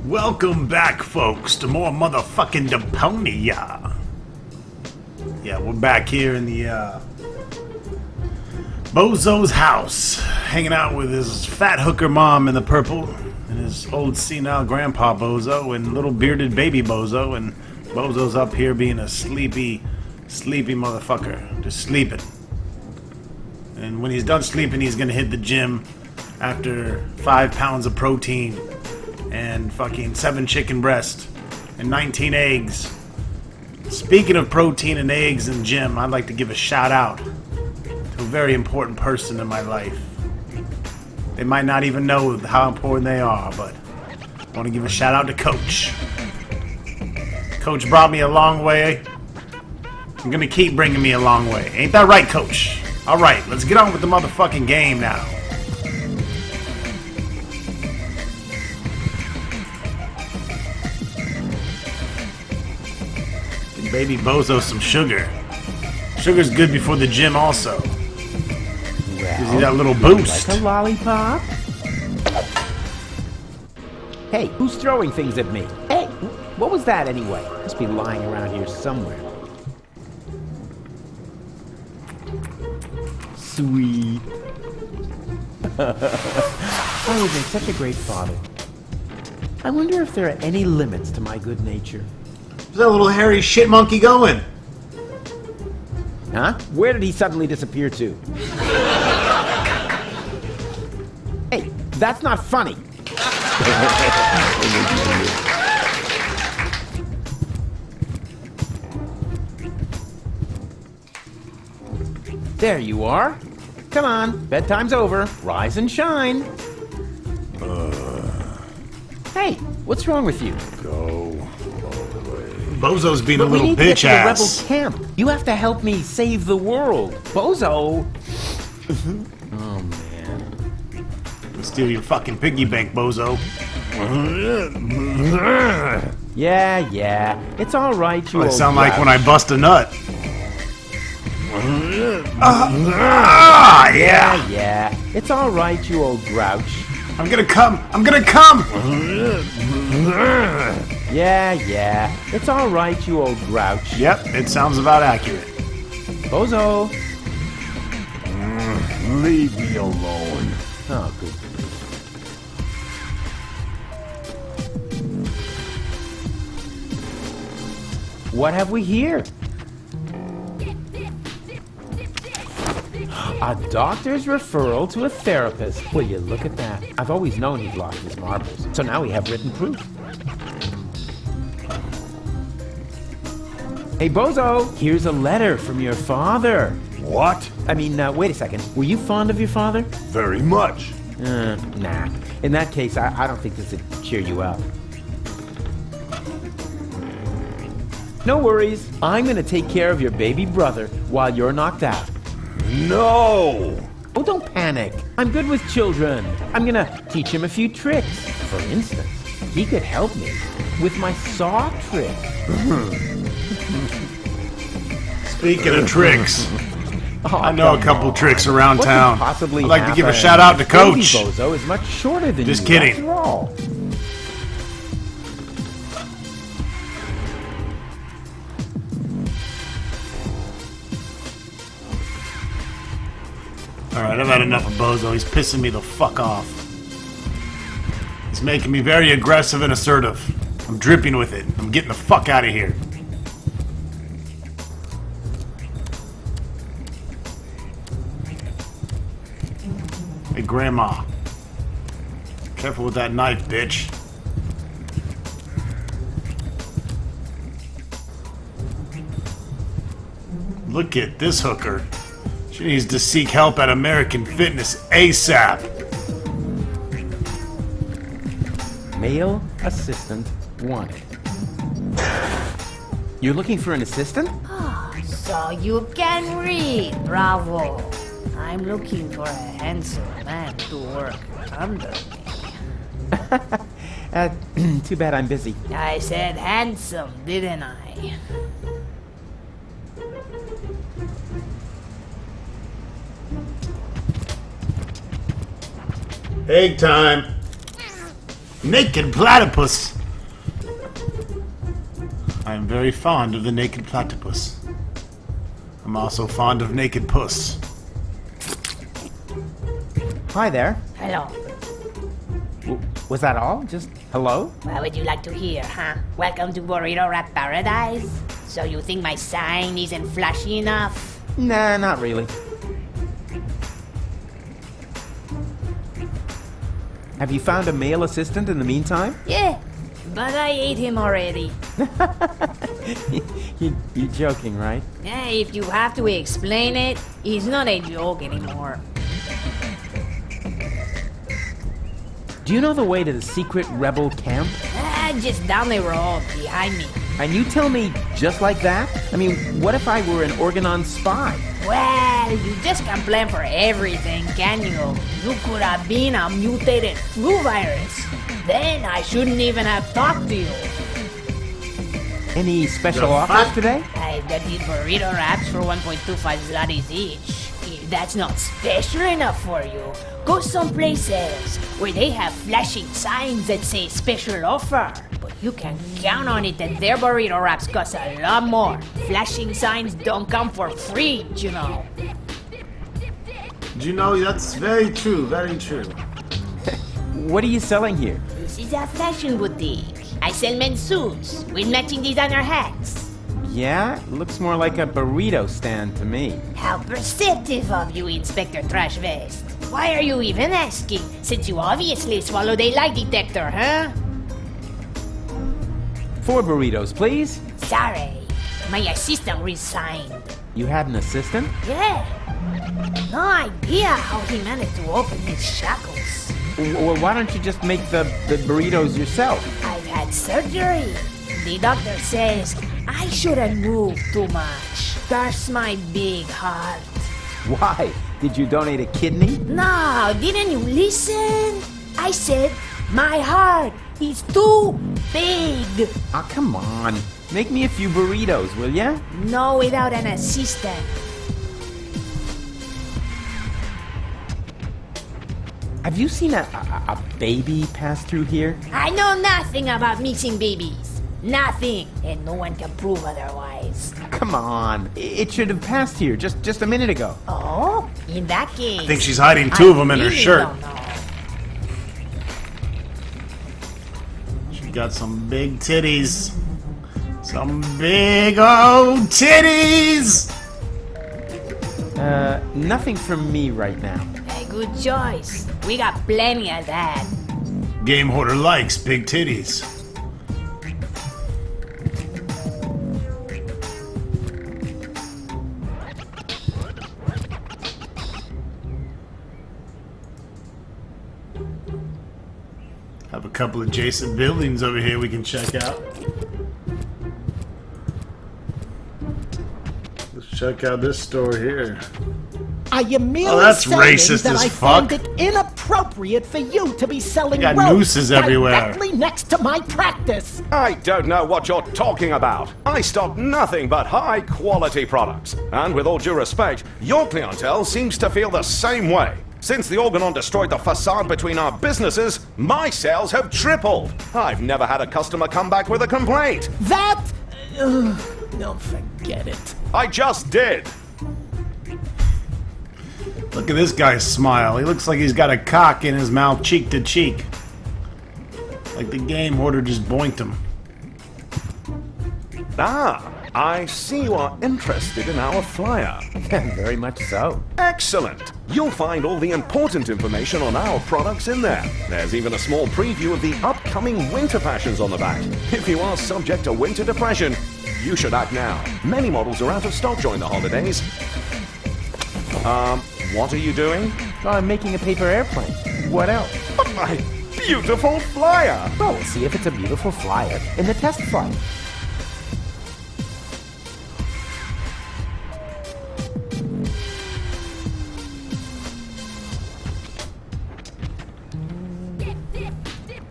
Welcome back, folks, to more motherfucking Deponia. Yeah, we're back here in the Bozo's house, hanging out with his fat hooker mom in the purple, and his old senile grandpa Bozo, and little bearded baby Bozo, and Bozo's up here being a sleepy motherfucker, just sleeping. And when he's done sleeping, he's gonna hit the gym after 5 pounds of protein and fucking 7 chicken breasts and 19 eggs. Speaking of protein and eggs and gym, I'd like to give a shout out to a very important person in my life. They might not even know how important they are, but I want to give a shout out to Coach. Coach brought me a long way. I'm gonna keep bringing me a long way. Ain't that right, Coach? Alright, let's get on with the motherfucking game now. Give baby Bozo some sugar. Sugar's good before the gym also. Gives you that little boost. Like a lollipop? Hey, who's throwing things at me? Hey, what was that anyway? Must be lying around here somewhere. Sweet. I was such a great father. I wonder if there are any limits to my good nature. Where's that little hairy shit monkey going? Huh? Where did he suddenly disappear to? Hey, that's not funny. There you are. Come on, bedtime's over. Rise and shine. Hey, what's wrong with you? Go away. Bozo's being a But little we need to get bitch to the rebel ass. camp. You have to help me save the world. Bozo. Oh, man. Steal your fucking piggy bank, Bozo. Yeah. It's all right, you I old sound like grouch. when I bust a nut. Yeah. Yeah. It's all right, you old grouch. I'm gonna come. I'm gonna come. Yeah. It's all right, you old grouch. Yep, it sounds about accurate. Bozo. Leave me alone. Oh, good. What have we here? A doctor's referral to a therapist. Will you look at that? I've always known he'd lost his marbles, so now we have written proof. Hey, Bozo, here's a letter from your father. What? I mean, wait a second. Were you fond of your father? Very much. Nah. In that case, I don't think this would cheer you up. No worries. I'm gonna take care of your baby brother while you're knocked out. No! Oh, don't panic. I'm good with children. I'm gonna teach him a few tricks. For instance, he could help me with my saw trick. Speaking of tricks, Oh, I know a come couple on. tricks around What could town. possibly I'd like to give a happen? shout out to Baby Coach. Bozo is much shorter than Just you, kidding. After all. Alright, I've had enough of Bozo. He's pissing me the fuck off. He's making me very aggressive and assertive. I'm dripping with it. I'm getting the fuck out of here. Hey, Grandma. Careful with that knife, bitch. Look at this hooker. She needs to seek help at American Fitness ASAP. Male assistant wanted. You're looking for an assistant? So you can read, bravo. I'm looking for a handsome man to work under me. Too bad I'm busy. I said handsome, didn't I? Egg time. Naked platypus. I am very fond of the naked platypus. I'm also fond of naked puss. Hi there. Hello. Was that all? Just hello? What would you like to hear, huh? Welcome to Burrito Rap Paradise? So you think my sign isn't flashy enough? Nah, not really. Have you found a male assistant in the meantime? Yeah, but I ate him already. You're joking, right? Yeah, if you have to explain it, it's not a joke anymore. Do you know the way to the secret rebel camp? Just down the road, behind me. And you tell me just like that? I mean, what if I were an Organon spy? Well, you just can't plan for everything, can you? You could have been a mutated flu virus. Then I shouldn't even have talked to you. Any special The offers fuck? today? I got these burrito wraps for 1.25 zlotys each. If that's not special enough for you, go someplace else where they have flashing signs that say special offer. But you can count on it that their burrito wraps cost a lot more. Flashing signs don't come for free, you know. Do you know, that's very true, very true. What are you selling here? This is a fashion boutique. I sell men's suits with matching designer hats. Yeah, looks more like a burrito stand to me. How perceptive of you, Inspector Trash Vest. Why are you even asking, since you obviously swallowed a lie detector, huh? 4 burritos, please. Sorry, my assistant resigned. You had an assistant? Yeah. No idea how he managed to open his shackles. Well, why don't you just make the burritos yourself? I've had surgery. The doctor says I shouldn't move too much. Curse my big heart. Why? Did you donate a kidney? No, didn't you listen? I said my heart is too big. Oh, come on. Make me a few burritos, will ya? No, without an assistant. Have you seen a baby pass through here? I know nothing about missing babies. Nothing. And no one can prove otherwise. Come on. It should have passed here just a minute ago. Oh, in that case. I think she's hiding 2 of them in her really shirt. don't know. She got some big titties. Some big old titties! Nothing from me right now. A good choice. We got plenty of that. Game hoarder likes big titties. Have a couple adjacent buildings over here we can check out. Let's check out this store here. I am merely Oh, that's saying racist that as I fuck. find it inappropriate for you to be selling Got rope nooses everywhere. directly next to my practice. I don't know what you're talking about. I stock nothing but high-quality products. And with all due respect, your clientele seems to feel the same way. Since the Organon destroyed the facade between our businesses, my sales have tripled. I've never had a customer come back with a complaint. That... don't forget it. I just did. Look at this guy's smile. He looks like he's got a cock in his mouth cheek to cheek. Like the game hoarder just boinked him. Ah, I see you are interested in our flyer. Very much so. Excellent. You'll find all the important information on our products in there. There's even a small preview of the upcoming winter fashions on the back. If you are subject to winter depression, you should act now. Many models are out of stock during the holidays. What are you doing? Well, I'm making a paper airplane. What else? But my beautiful flyer! Well, we'll see if it's a beautiful flyer in the test flight.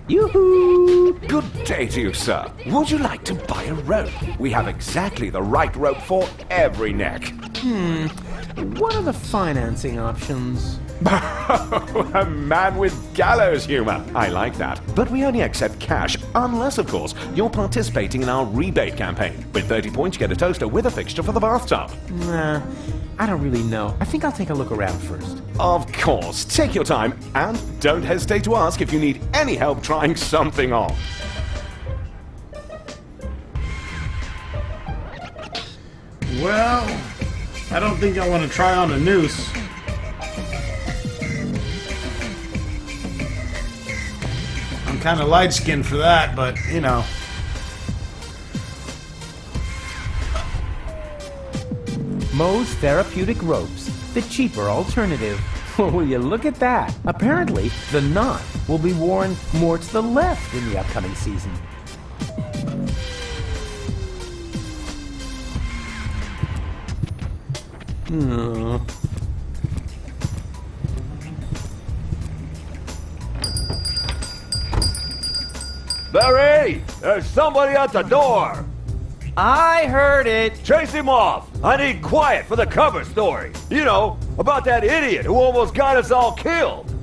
Yoo-hoo! Good day to you, sir. Would you like to buy a rope? We have exactly the right rope for every neck. What are the financing options? A man with gallows humor. I like that. But we only accept cash unless, of course, you're participating in our rebate campaign. With 30 points, you get a toaster with a fixture for the bathtub. Nah, I don't really know. I think I'll take a look around first. Of course, take your time and don't hesitate to ask if you need any help trying something on. Well, I don't think I want to try on a noose. I'm kind of light-skinned for that, but, you know. Moe's Therapeutic Ropes, the cheaper alternative. Will you look at that? Apparently, the knot will be worn more to the left in the upcoming season. Barry, there's somebody at the door. I heard it. Chase him off. I need quiet for the cover story. You know, about that idiot who almost got us all killed.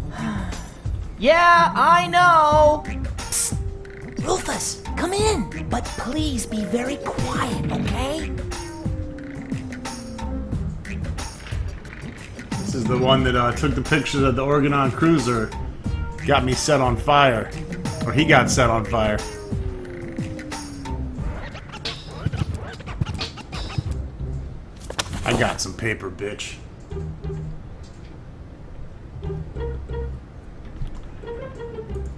Yeah, I know. Rufus, come in. But please be very quiet, okay? This is the one that took the pictures of the Organon cruiser. Got me set on fire. Or he got set on fire. I got some paper, bitch.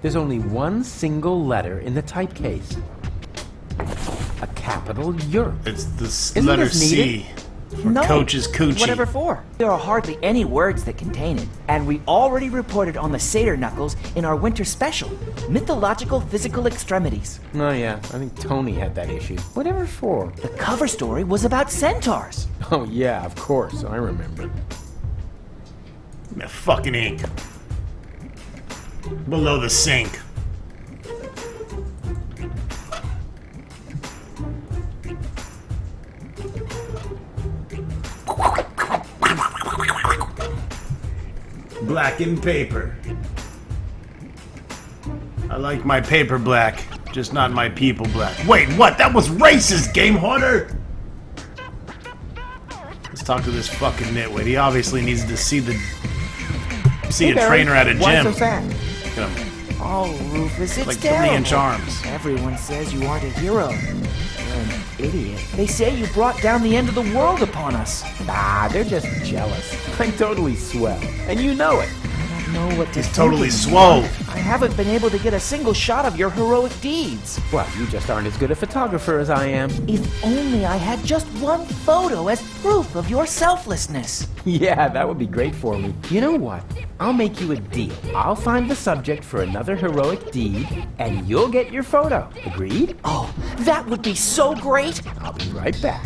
There's only one single letter in the typecase. A capital Ur. It's the Isn't letter this C. needed? For No. Coach's Coochie. Whatever for? There are hardly any words that contain it, and we already reported on the Satyr Knuckles in our winter special, Mythological Physical Extremities. Oh yeah, I think Tony had that issue. Whatever for? The cover story was about centaurs. Oh yeah, of course, I remember. That fucking ink. Below the sink. Blackened paper. I like my paper black, just not my people black. Wait, what? That was racist, Game Hoarder! Let's talk to this fucking nitwit. He obviously needs to see a trainer at a Why gym. so sad? Look at him. Oh, Rufus, it's Like terrible. 3-inch arms. Everyone says you aren't a hero. You're an idiot. They say you brought down the end of the world upon us. Ah, they're just jealous. I'm totally swell, and you know it. I don't know what to He's totally think swole. anymore. I haven't been able to get a single shot of your heroic deeds. Well, you just aren't as good a photographer as I am. If only I had just one photo as proof of your selflessness. Yeah, that would be great for me. You know what? I'll make you a deal. I'll find the subject for another heroic deed, and you'll get your photo. Agreed? Oh, that would be so great. I'll be right back.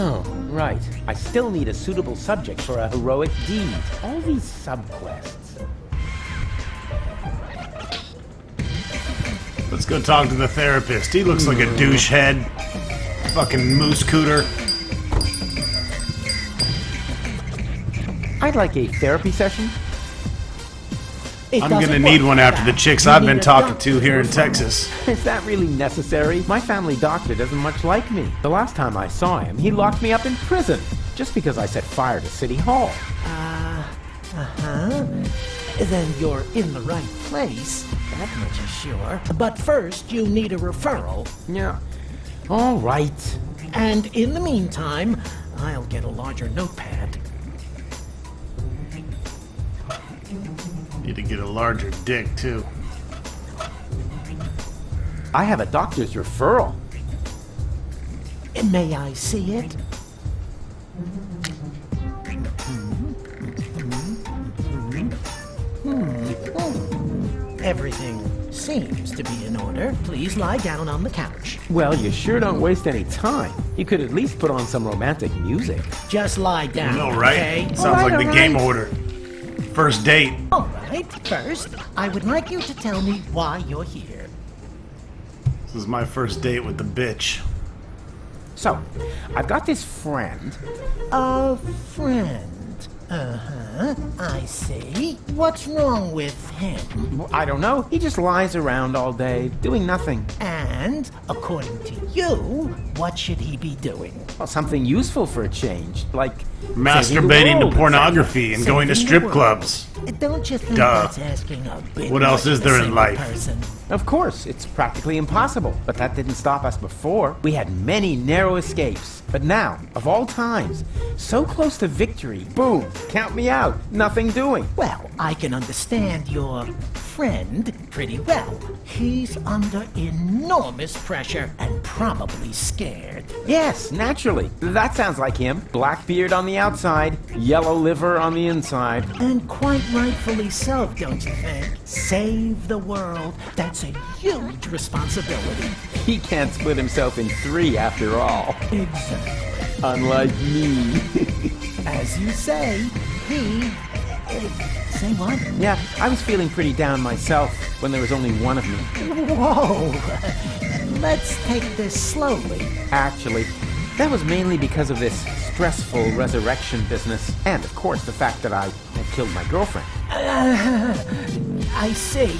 Oh, right. I still need a suitable subject for a heroic deed. All these subquests. Let's go talk to the therapist. He looks like a douche head. Fucking moose cooter. I'd like a therapy session. It I'm doesn't gonna need work one like after the that. chicks You I've need been a talking doctor to here in referral. Texas. Is that really necessary? My family doctor doesn't much like me. The last time I saw him, he locked me up in prison just because I set fire to City Hall. Then you're in the right place. That much is sure. But first, you need a referral. Yeah. All right. And in the meantime, I'll get a larger notepad. Need to get a larger dick, too. I have a doctor's referral. May I see it? Everything seems to be in order. Please lie down on the couch. Well, you sure don't waste any time. You could at least put on some romantic music. Just lie down, No, right? okay? Sounds like the All game right. order. First date. All right, first, I would like you to tell me why you're here. This is my first date with the bitch. So, I've got this friend. A friend. Uh-huh, I see. What's wrong with him? I don't know. He just lies around all day, doing nothing. And, according to you, what should he be doing? Well, something useful for a change, like saving the Masturbating world, to pornography and going to Saving the strip world. clubs. Don't you think Duh. that's asking a bit What else much is of a there in single life? person? Of course, it's practically impossible, but that didn't stop us before. We had many narrow escapes, but now, of all times, so close to victory, boom, count me out, nothing doing. Well, I can understand your friend pretty well. He's under enormous pressure and probably scared. Yes, naturally. That sounds like him. Black beard on the outside, yellow liver on the inside. And quite rightfully so, don't you think? Save the world. That's a huge responsibility. He can't split himself in three after all. Exactly. Unlike me. As you say, he... say what? Yeah, I was feeling pretty down myself when there was only one of me. Whoa! Let's take this slowly. Actually, that was mainly because of this stressful resurrection business, and of course the fact that I had killed my girlfriend. I see.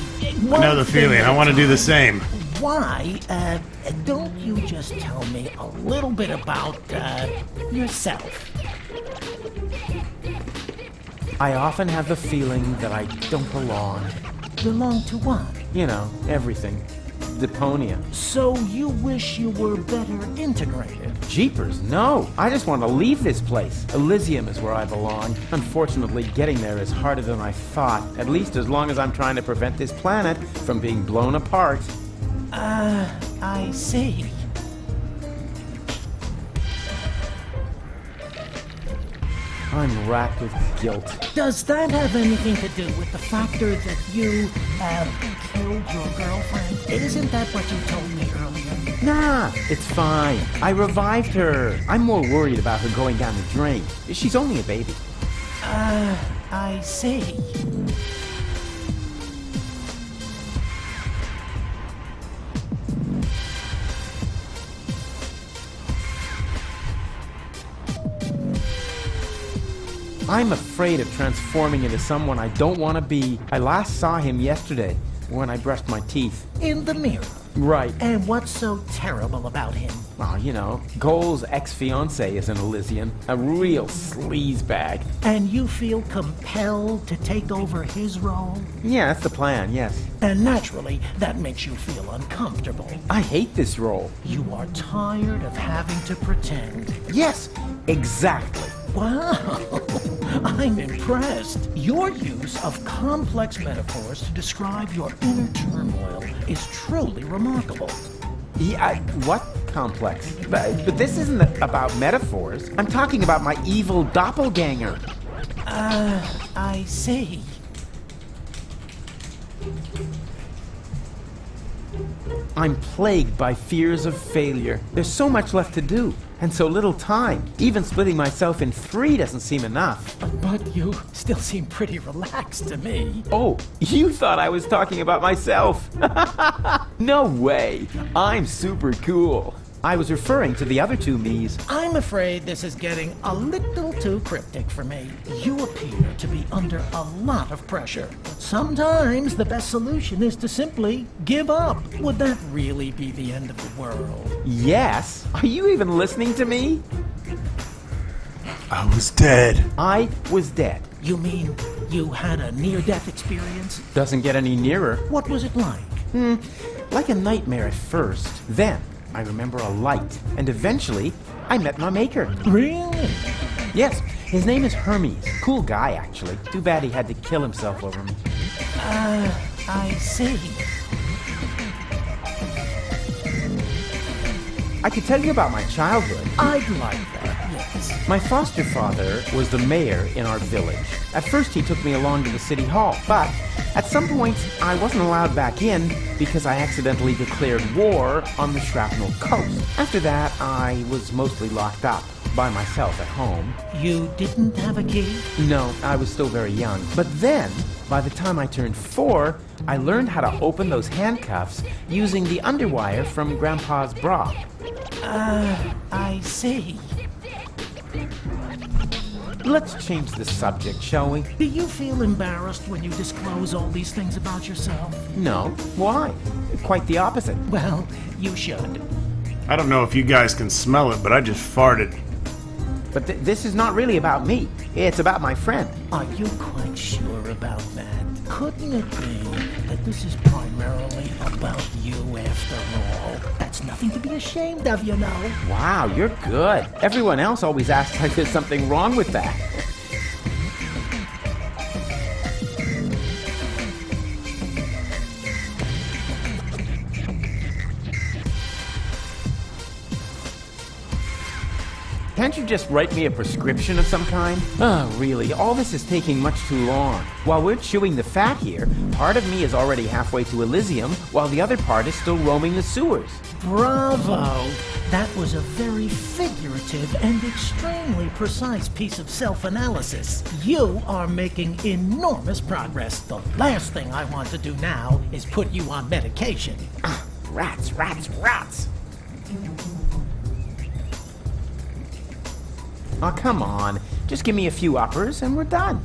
I know the feeling. I want to do the same. Why, don't you just tell me a little bit about, yourself? I often have the feeling that I don't belong. Belong to what? You know, everything. Deponia. So you wish you were better integrated? Jeepers, no. I just want to leave this place. Elysium is where I belong. Unfortunately, getting there is harder than I thought. At least as long as I'm trying to prevent this planet from being blown apart. I see. I'm racked with guilt. Does that have anything to do with the factor that you, killed your girlfriend? Isn't that what you told me earlier? Nah, it's fine. I revived her. I'm more worried about her going down the drain. She's only a baby. I see. I'm afraid of transforming into someone I don't want to be. I last saw him yesterday when I brushed my teeth. In the mirror. Right. And what's so terrible about him? Oh, you know, Goal's ex-fiancée is an Elysian. A real sleazebag. And you feel compelled to take over his role? Yeah, that's the plan, yes. And naturally, that makes you feel uncomfortable. I hate this role. You are tired of having to pretend. Yes, exactly. Wow, I'm impressed. Your use of complex metaphors to describe your inner turmoil is truly remarkable. Yeah, what complex? But this isn't about metaphors. I'm talking about my evil doppelganger. I see. I'm plagued by fears of failure. There's so much left to do, and so little time. Even splitting myself in three doesn't seem enough. But you still seem pretty relaxed to me. Oh, you thought I was talking about myself? No way. I'm super cool. I was referring to the other two me's. I'm afraid this is getting a little too cryptic for me. You appear to be under a lot of pressure. Sometimes the best solution is to simply give up. Would that really be the end of the world? Yes. Are you even listening to me? I was dead. I was dead. You mean you had a near-death experience? Doesn't get any nearer. What was it like? Like a nightmare at first. Then, I remember a light. And eventually, I met my maker. Really? Yes, his name is Hermes. Cool guy, actually. Too bad he had to kill himself over me. I see. I could tell you about my childhood. I'd like that, yes. My foster father was the mayor in our village. At first, he took me along to the city hall, but At some point, I wasn't allowed back in because I accidentally declared war on the Shrapnel Coast. After that, I was mostly locked up by myself at home. You didn't have a key? No, I was still very young. But then, by the time I turned 4, I learned how to open those handcuffs using the underwire from Grandpa's bra. I see. Let's change the subject, shall we? Do you feel embarrassed when you disclose all these things about yourself? No. Why? Quite the opposite. Well, you should. I don't know if you guys can smell it, but I just farted. But this is not really about me. It's about my friend. Are you quite sure about that? Couldn't it be that this is primarily about you after all? That's nothing to be ashamed of, you know. Wow, you're good. Everyone else always acts like there's something wrong with that. Can't you just write me a prescription of some kind? Oh, really, all this is taking much too long. While we're chewing the fat here, part of me is already halfway to Elysium, while the other part is still roaming the sewers. Bravo! That was a very figurative and extremely precise piece of self-analysis. You are making enormous progress. The last thing I want to do now is put you on medication. Rats, rats, rats! Oh, come on. Just give me a few uppers and we're done.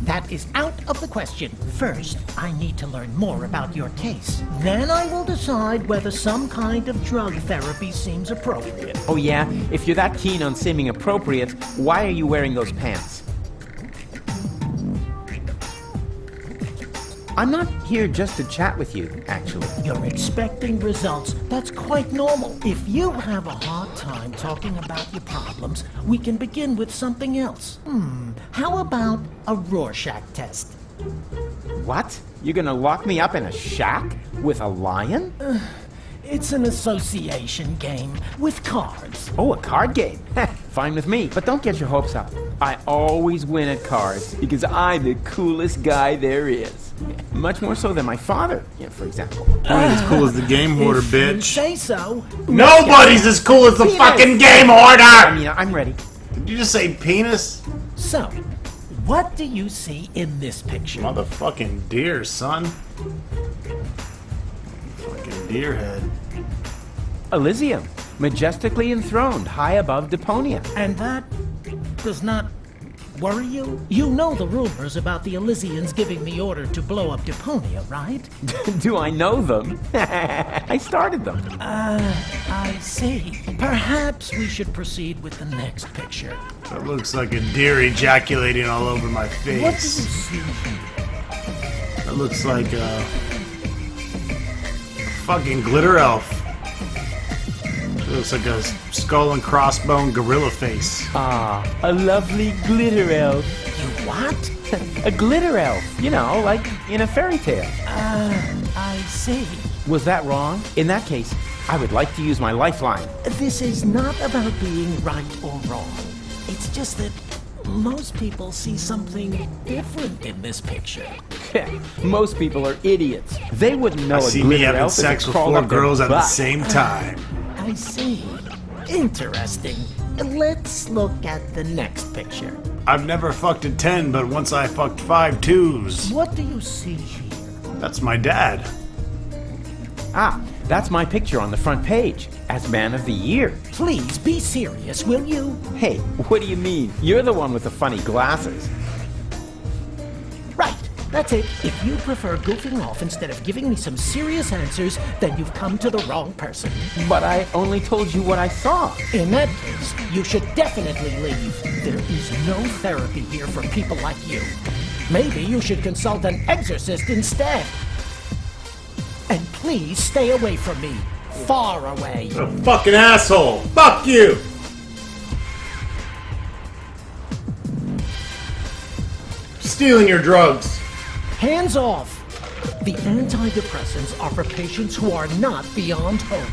That is out of the question. First, I need to learn more about your case. Then I will decide whether some kind of drug therapy seems appropriate. Oh yeah? If you're that keen on seeming appropriate, why are you wearing those pants? I'm not here just to chat with you, actually. You're expecting results. That's quite normal. If you have a hard time talking about your problems, we can begin with something else. How about a Rorschach test? What? You're gonna lock me up in a shack with a lion? It's an association game with cards. Oh, a card game. Fine with me, but don't get your hopes up. I always win at cards because I'm the coolest guy there is. Much more so than my father, for example. You ain't as cool as the game order, If you bitch. say so. Nobody's as cool as the Penis. fucking game order! I'm ready. Did you just say penis? So, what do you see in this picture? Motherfucking deer, son. Fucking deer head. Elysium, majestically enthroned high above Deponia. And that does not worry you? You know the rumors about the Elysians giving the order to blow up Deponia, right? Do I know them? I started them. I see. Perhaps we should proceed with the next picture. That looks like a deer ejaculating all over my What do you face. see here? That looks like a fucking glitter elf. It looks like a skull and crossbone gorilla face. Ah, a lovely glitter elf. You what? A glitter elf, like in a fairy tale. I see. Was that wrong? In that case, I would like to use my lifeline. This is not about being right or wrong. It's just that most people see something different in this picture. Most people are idiots. They wouldn't know I a see me glitter having elf if sex it with crawled 4 up their girls at the butt. same time. I see. Interesting. Let's look at the next picture. I've never fucked a 10, but once I fucked 5 twos. What do you see here? That's my dad. Ah, that's my picture on the front page as Man of the Year. Please be serious, will you? Hey, what do you mean? You're the one with the funny glasses. Right, that's it. If you prefer goofing off instead of giving me some serious answers, then you've come to the wrong person. But I only told you what I saw. In that case, you should definitely leave. There is no therapy here for people like you. Maybe you should consult an exorcist instead. And please stay away from me. Far away. A fucking asshole. Fuck you. Stealing your drugs. Hands off. The antidepressants are for patients who are not beyond hope.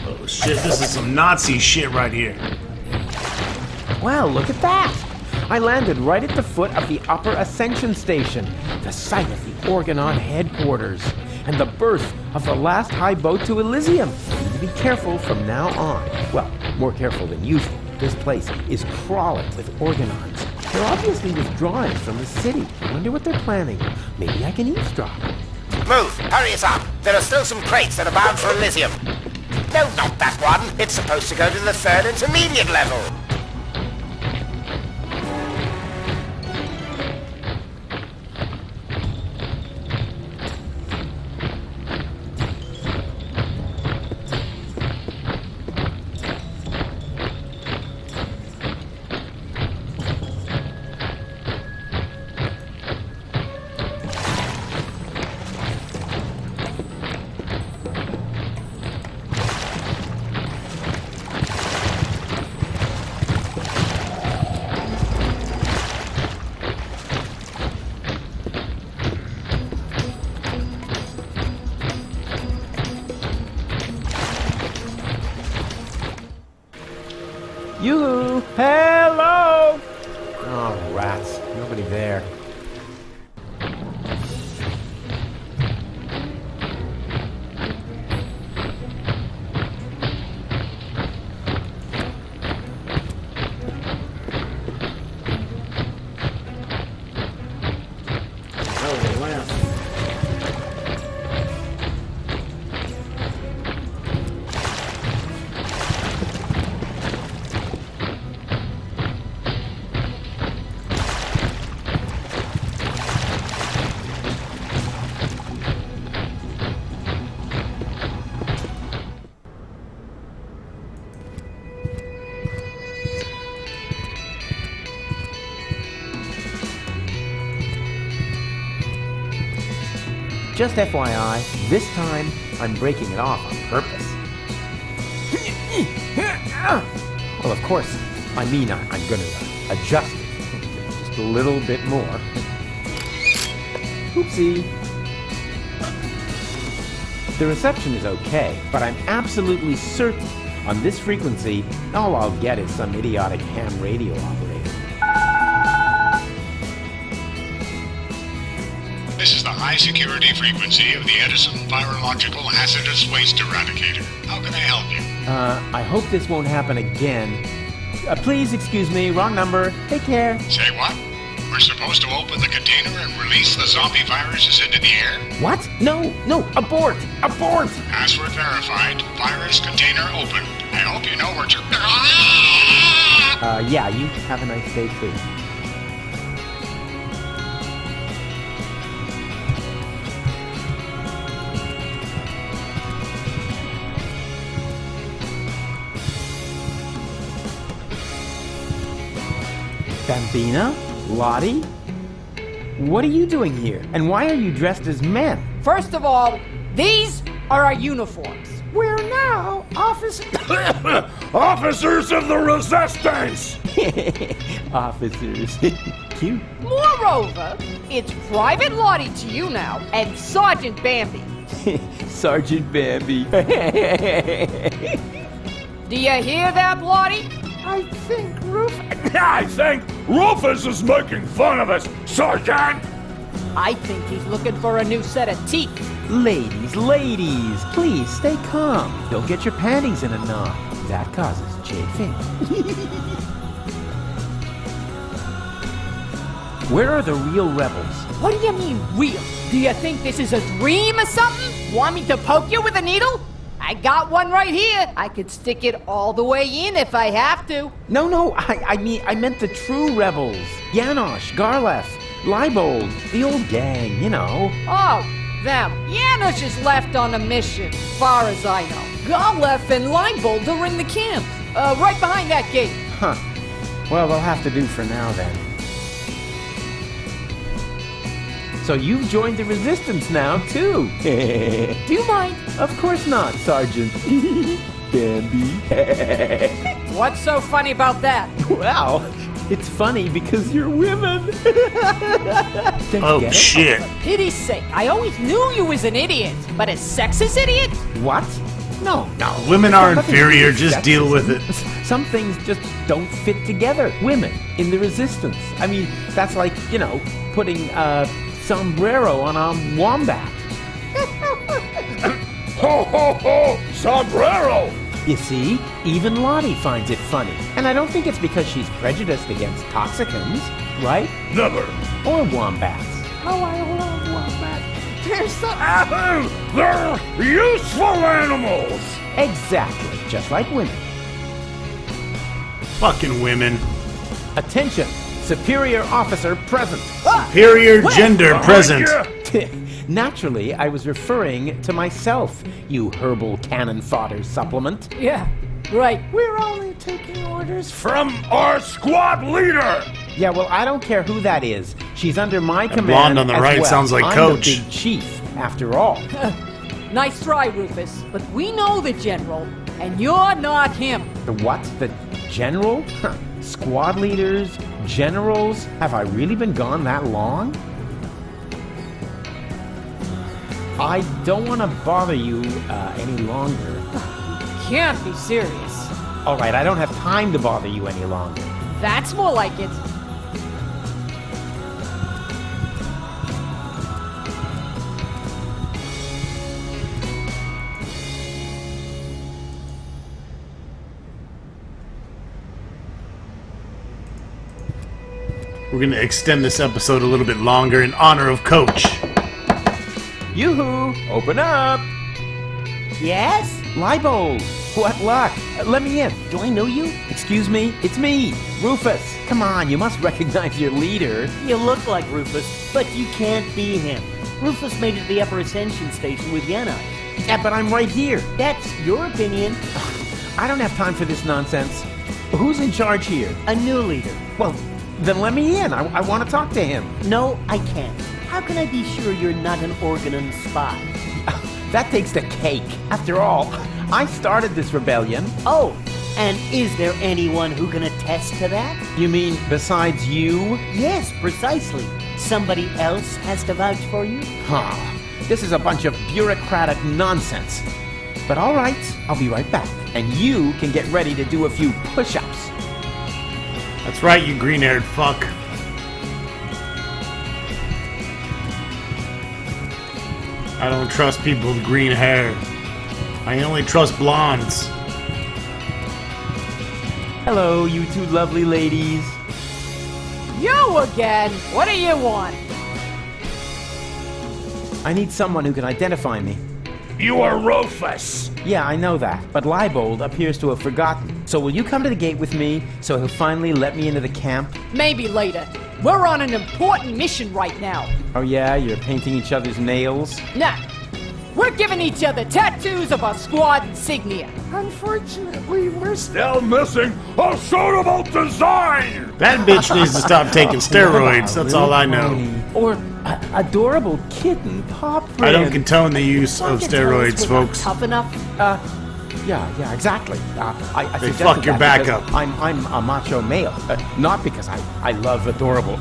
Oh shit, this is some Nazi shit right here. Well, look at that! I landed right at the foot of the Upper Ascension Station, the site of the Organon headquarters, and the birth of the last high boat to Elysium. I need to be careful from now on. Well, more careful than usual. This place is crawling with Organons. They're obviously withdrawing from the city. I wonder what they're planning. Maybe I can eavesdrop. Move! Hurry us up! There are still some crates that are bound for Elysium. No, not that one. It's supposed to go to the 3rd intermediate level. Yoo-hoo! Hello! Oh, rats. Nobody there. Just FYI, this time I'm breaking it off on purpose. Well, of course, I mean I'm gonna adjust it just a little bit more. Oopsie. The reception is okay, but I'm absolutely certain on this frequency, all I'll get is some idiotic ham radio operator. This is the high-security frequency of the Edison Virological Hazardous Waste Eradicator. How can I help you? I hope this won't happen again. Please excuse me, wrong number. Take care. Say what? We're supposed to open the container and release the zombie viruses into the air? What? No, abort! Abort! Password verified. Virus container open. I hope you know where to... Yeah, you have a nice day too. Bambina? Lottie? What are you doing here? And why are you dressed as men? First of all, these are our uniforms. We're now officers. Officers of the Resistance! Officers. Cute. Moreover, it's Private Lottie to you now, and Sergeant Bambi. Sergeant Bambi. Do you hear that, Lottie? I think Rufus is making fun of us, Sergeant! I think he's looking for a new set of teeth. Ladies, please stay calm. Don't get your panties in a knot. That causes chafing. Where are the real rebels? What do you mean, real? Do you think this is a dream or something? Want me to poke you with a needle? I got one right here. I could stick it all the way in if I have to. No, I meant the true rebels. Janosch, Garlef, Leibold, the old gang, you know. Oh, them. Janusz is left on a mission, far as I know. Garlef and Leibold are in the camp, right behind that gate. Huh. Well, they'll have to do for now then. So you've joined the resistance now, too. Do you mind? Of course not, Sergeant. Bambi. What's so funny about that? Well, it's funny because you're women. Don't you Oh, get it? shit. For pity's sake, I always knew you was an idiot. But a sexist idiot? What? No. Women are Nothing to do inferior, with just deal with it. Some things just don't fit together. Women in the resistance. I mean, that's like, putting a sombrero on a wombat. Ho, ho, ho! Sombrero! You see, even Lottie finds it funny. And I don't think it's because she's prejudiced against toxicants, right? Never. Or wombats. Oh, I love wombats. They're useful animals! Exactly, just like women. Fucking women. Attention, superior officer present. Superior gender present. Naturally, I was referring to myself, you herbal cannon fodder supplement. Yeah, right. We're only taking orders from our squad leader! Yeah, well, I don't care who that is. She's under my command. blonde on the as right well. sounds like I'm Coach. the big chief, after all. Nice try, Rufus. But we know the general, and you're not him. The what? The general? Huh. Squad leaders? Generals? Have I really been gone that long? I don't want to bother you any longer. Can't be serious. All right, I don't have time to bother you any longer. That's more like it. We're gonna extend this episode a little bit longer in honor of Coach. Yoo-hoo! Open up! Yes? Leibold! What luck? Let me in. Do I know you? Excuse me? It's me, Rufus. Come on, you must recognize your leader. You look like Rufus, but you can't be him. Rufus made it to the upper ascension station with Yenai. Yeah, but I'm right here. That's your opinion. I don't have time for this nonsense. Who's in charge here? A new leader. Well, then let me in. I want to talk to him. No, I can't. How can I be sure you're not an Organon spy? That takes the cake. After all, I started this rebellion. Oh, and is there anyone who can attest to that? You mean besides you? Yes, precisely. Somebody else has to vouch for you? Huh. This is a bunch of bureaucratic nonsense. But all right, I'll be right back. And you can get ready to do a few push-ups. That's right, you green-haired fuck. I don't trust people with green hair. I only trust blondes. Hello, you two lovely ladies. You again? What do you want? I need someone who can identify me. You are Rufus! Yeah, I know that, but Leibold appears to have forgotten. So will you come to the gate with me so he'll finally let me into the camp? Maybe later. We're on an important mission right now. Oh yeah, you're painting each other's nails? Nah. We're giving each other tattoos of our squad insignia. Unfortunately, we're still missing a suitable design! That bitch needs to stop taking steroids, that's all I know. Or adorable kitten paw print. I don't condone the use of steroids, folks. Tough enough? Yeah, exactly. I They suggested fuck your that back because up. I'm a macho male, not because I love adorable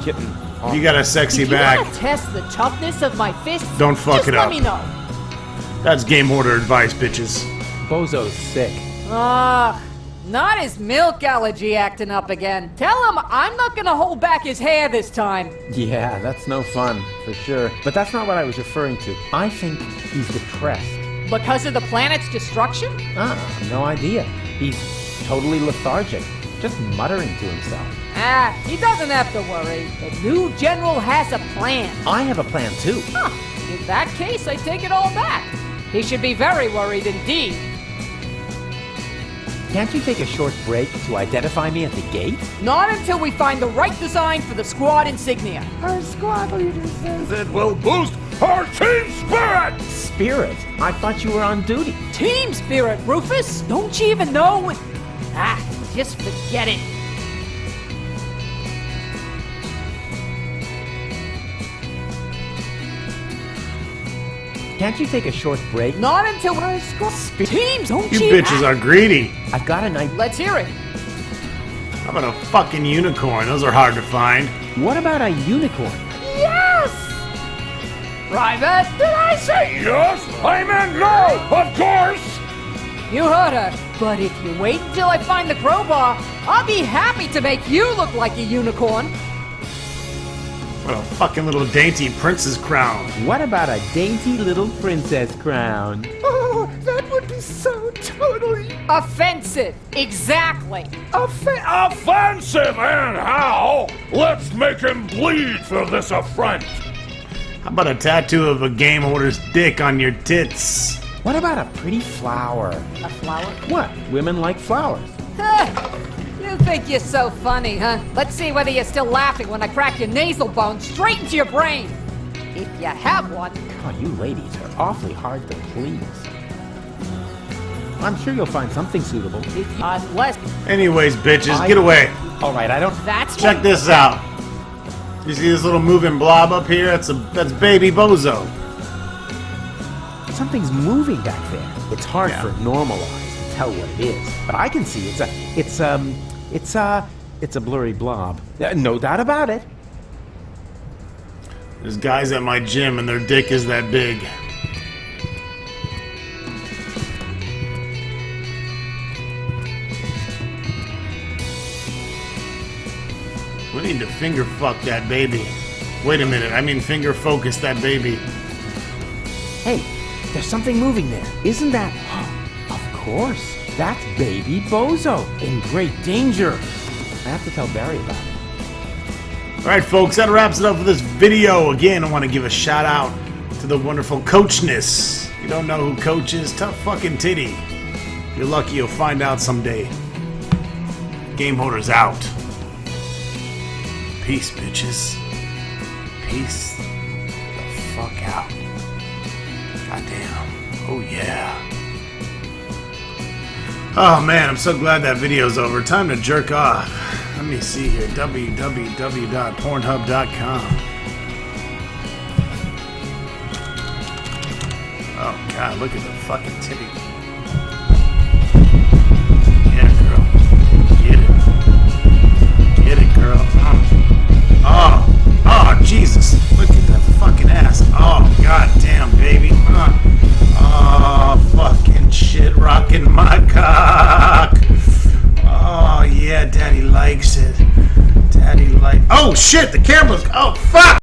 kitten. You got a sexy If you back. want to test the toughness of my fists, Don't fuck just it let up. me know. That's game order advice, bitches. Bozo's sick. Not his milk allergy acting up again. Tell him I'm not gonna hold back his hair this time. Yeah, that's no fun, for sure. But that's not what I was referring to. I think he's depressed. Because of the planet's destruction? No idea. He's totally lethargic, just muttering to himself. He doesn't have to worry. The new general has a plan. I have a plan too. In that case, I take it all back. He should be very worried indeed. Can't you take a short break to identify me at the gate? Not until we find the right design for the squad insignia. Our squad leader says it will boost our team spirit! Spirit? I thought you were on duty. Team spirit, Rufus! Don't you even know what... just forget it. can't you take a short break? Not until I score teams, don't You cheat. bitches are greedy. I've got an idea. Let's hear it. How about a fucking unicorn? Those are hard to find. What about a unicorn? Yes! Private, did I say Yes, I meant no, of course! You heard her. But if you wait until I find the crowbar, I'll be happy to make you look like a unicorn. What a fucking little dainty prince's crown. What about a dainty little princess crown? Oh, that would be so totally Offensive. Exactly. Offensive and how? Let's make him bleed for this affront. How about a tattoo of a game holder's dick on your tits? What about a pretty flower? A flower? What? Women like flowers. You think you're so funny, huh? Let's see whether you're still laughing when I crack your nasal bone straight into your brain. If you have one. God, you ladies are awfully hard to please. I'm sure you'll find something suitable. Unless. Anyways, bitches, get away. All right, I don't. That's Check this out. You see this little moving blob up here? That's baby Bozo. Something's moving back there. It's hard for normal eyes to tell what it is, but I can see it's a blurry blob. No doubt about it. There's guys at my gym and their dick is that big. We need to finger fuck that baby. Wait a minute, I mean finger focus that baby. Hey, there's something moving there. Isn't that? Of course. That's baby Bozo in great danger. I have to tell Barry about it. Alright folks, that wraps it up for this video. Again, I want to give a shout out to the wonderful Coachness. If you don't know who Coach is, tough fucking titty. If you're lucky, you'll find out someday. Game Hoarder's out. Peace, bitches. Peace the fuck out. Goddamn. Oh, yeah. Oh, man, I'm so glad that video's over. Time to jerk off. Let me see here. www.pornhub.com. Oh, God, look at the fucking titty. Yeah, girl. Get it. Get it, girl. Oh, Jesus. Look at that fucking ass. Oh, goddamn, baby. Oh, fucking shit rocking my cock. Oh, yeah, Daddy likes it. Daddy like. Oh, shit, the camera's. Oh, fuck.